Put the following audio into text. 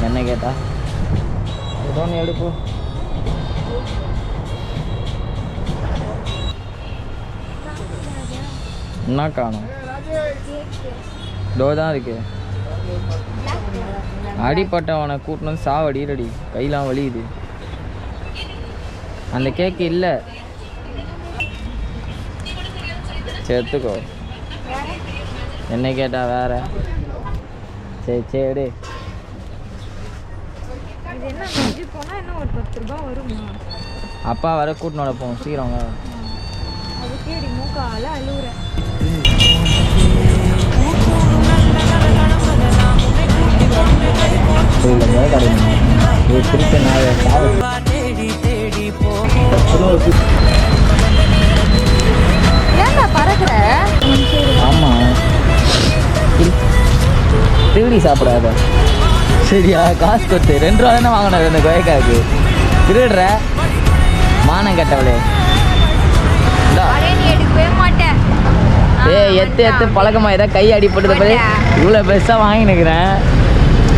என்ன கேட்டா ஏதோ ஒன்று எடுப்பு. என்ன காணும்? டோ தான் இருக்கு. அடிப்பட்டவனை கூட்டணும் வந்து சாவடிரடி, கையெல்லாம் வலியுது. அந்த கேக்கு இல்லை, சேர்த்துக்கோ. என்ன கேட்டா வேற? சரி சரி. அப்பா வர கூட்டினு வரப்போம், சீக்கிரம் வா. ஆமா, திருடி சாப்பிடாத சரியா? காசு கொடுத்து 2 ரூபா தானே வாங்கினது அந்த கொயக்காக்கு. திருடுற மானம் கட்டவளே. ஏ எத்து பழக்கமா ஏதாவது கை அடிப்பட்டது இவ்வளோ பெருசாக வாங்கினுக்கிறேன்.